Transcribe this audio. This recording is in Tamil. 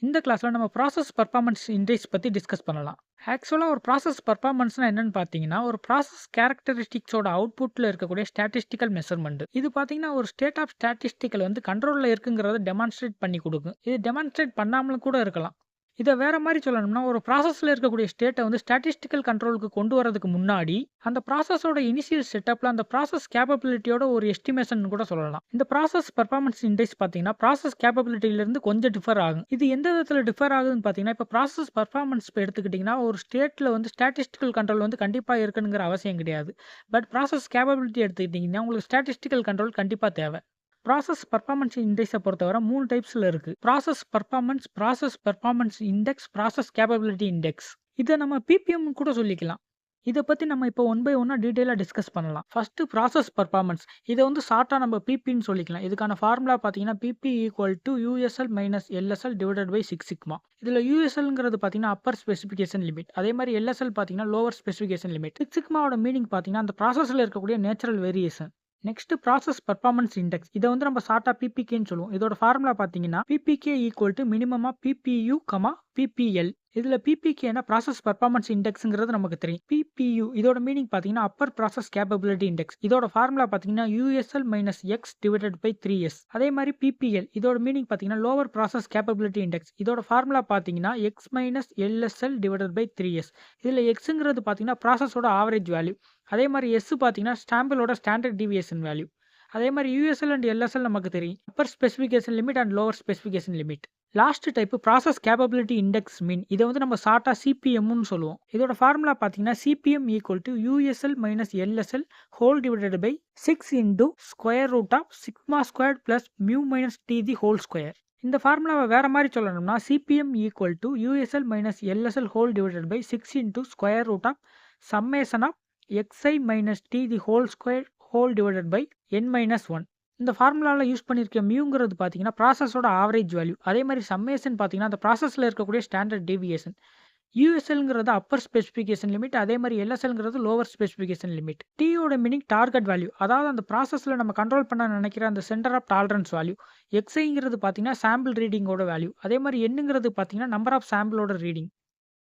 இந்த கிளாஸ்ல நம்ம ப்ராசஸ் பெர்ஃபார்மன்ஸ் இண்டெக்ஸ் பத்தி டிஸ்கஸ் பண்ணலாம். ஆக்சுவலா ஒரு ப்ராசஸ் பெர்ஃபார்மன்ஸ்னா என்னன்னு பார்த்தீங்கன்னா, ஒரு ப்ராசஸ் கேரக்டரிஸ்டிக்ஸோட அவுட்புட்ல இருக்கக்கூடிய ஸ்டாட்டிஸ்டிக்கல் மெஷர்மென்ட். இது பார்த்தீங்கன்னா, ஒரு ஸ்டேட் ஆஃப் ஸ்டாட்டிஸ்டிக்கல் வந்து கண்ட்ரோல்ல இருக்குங்கிறத டெமான்ஸ்ட்ரேட் பண்ணி குடுக்கும். இது டெமான்ஸ்ட்ரேட் பண்ணாமலும் கூட இருக்கலாம். இத வேற மாரி சொல்லணும்னா, ஒரு ப்ராசஸ்ல இருக்கக்கூடிய ஸ்டேட்ட வந்து ஸ்டாட்டிஸ்டிக்கல் கண்ட்ரோலுக்கு கொண்டு வரதுக்கு முன்னாடி, அந்த ப்ராசஸோட இனிஷியல் செட்டப்ல அந்த ப்ராசஸ் கேப்பபிலிட்டியோட ஒரு எஸ்டிமேஷன் கூட சொல்லலாம். இந்த ப்ராசஸ் பெர்ஃபார்மன்ஸ் இண்டெக்ஸ் பார்த்தீங்கன்னா, ப்ராசஸ் கேப்பபிலிட்டியிலிருந்து கொஞ்சம் டிஃபர் ஆகும். இது எந்த விதத்தில டிஃபர் ஆகுதுன்னு பார்த்தீங்கன்னா, இப்ப ப்ராசஸ் பெர்ஃபார்மன்ஸ் எடுத்துக்கிட்டீங்கன்னா, ஒரு ஸ்டேட்ல வந்து ஸ்டாட்டிஸ்டிக்கல் கண்ட்ரோல் வந்து கண்டிப்பா இருக்கணுங்கிற அவசியம் கிடையாது. பட் ப்ராசஸ் கேப்பபிலிட்டி எடுத்துக்கிட்டீங்கன்னா, உங்களுக்கு ஸ்டாட்டிஸ்டிக்கல் கண்ட்ரோல் கண்டிப்பா தேவை. ப்ராசஸ் பெர்ஃபார்மன்ஸ் இண்டெக்ஸ பொறுத்தவரை 3 டைப்ஸ்ல இருக்கு. Process performance index, process capability index. இத நம்ம பிபிஎம்னு கூட சொல்லிக்கலாம். இத பத்தி நம்ம இப்போ ஒன் பை ஒன்னா டீடைலா டிஸ்கஸ் பண்ணலாம். First process performance. இத வந்து ஷார்ட்டா நம்ம பிபின்னு சொல்லிக்கலாம். இதுக்கான ஃபார்முலா பார்த்தீங்கன்னா, PP equal to USL minus LSL divided by 6 sigma. இதுல யுஎஸ்எல்ங்கிறது பார்த்தீங்கன்னா, அப்பர் ஸ்பெசிஃபிகேஷன் லிமிட். அதே மாரி எல்எஸ்எல் பார்த்தீங்கன்னா, லோவர் ஸ்பெசிஃபிகேஷன் லிமிட். 6 சிக்மாவோட மீனிங் பார்த்தீங்கன்னா, அந்த ப்ராசஸ்ல இருக்கக்கூடிய natural variation. Next process performance index. இத வந்து நம்ம ஷார்ட்டா பிபிகேன்னு சொல்லுவோம். இதோட ஃபார்முலா பார்த்தீங்கன்னா, PPK equal to minimum of PPU, PPL. இதுல பிபிகேனா ப்ராசஸ் பெர்ஃபார்மன்ஸ் இண்டெக்ஸ்ங்கிறது நமக்கு தெரியும். பிபியு இதோட மீனிங் பார்த்தீங்கன்னா, அப்பர் ப்ராசஸ் கேப்பபிலிட்டி இண்டெக்ஸ். இதோட ஃபார்முலா பார்த்தீங்கன்னா, USL minus X divided by 3s. அதே மாரி பிபிஎல் இதோட மீனிங் பார்த்தீங்கன்னா, லோவர் ப்ராசஸ் கேப்பபிலிட்டி இண்டெக்ஸ். இதோட ஃபார்முலா பார்த்தீங்கன்னா, X minus LSL divided by 3s. இதுல எக்ஸ்ங்கிறது பார்த்தீங்கன்னா, ப்ராசஸோட ஆவரேஜ் வேல்யூ. அதே மாரி எஸ் பார்த்தீங்கன்னா, சாம்பிளோட ஸ்டாண்டர்ட் டீவியேஷன் வேல்யூ. அதே மாரி யுஎஸ்எல் அண்ட் எல்எஸ்எல் நமக்கு தெரியும். Upper specification limit and lower specification limit. Last type process capability index mean. இத வந்து நம்ம ஷார்ட்டா சிபிஎம்னு சொல்லுவோம். இதோட ஃபார்முலா பார்த்தீங்கன்னா, CPM equal to USL minus LSL whole divided by 6 into square root of sigma squared plus mu minus T the whole square. இந்த ஃபார்முலாவை வேற மாதிரி சொல்லணும்னா, CPM equal to USL minus LSL whole divided by 6 into square root of summation of xi minus t the whole square whole divided by n minus 1. இந்த ஃபார்முலாவில் யூஸ் பண்ணியிருக்க மியூங்கிறது பார்த்தீங்கன்னா, ப்ராசஸோட ஆவரேஜ் வேல்யூ. அதே மாதிரி சம்மேஷன் பார்த்தீங்கன்னா, அந்த ப்ராசஸில் இருக்கக்கூடிய ஸ்டாண்டர்ட் டீவியேஷன். யூஎஸ்எல்ங்கிறது அப்பர் ஸ்பெசிஃபிகேஷன் லிமிட். அதே மாதிரி எல்எஸ்எல்ங்கிறது லோவர் ஸ்பெசிஃபிகேஷன் லிமிட். டியோட மீனிங் டார்கெட் வேல்யூ. அதாவது அந்த ப்ராசஸில் நம்ம கண்ட்ரோல் பண்ண நினைக்கிற அந்த சென்டர் ஆஃப் டாலரன்ஸ் வேல்யூ. எக்ஸ்ஐங்கிறது பார்த்தீங்கன்னா, சாம்பிள் ரீடிங்கோட வேல்யூ. அதே மாதிரி என்னங்கிறது பார்த்தீங்கன்னா, நம்பர் ஆஃப் சாம்பிளோட ரீடிங்.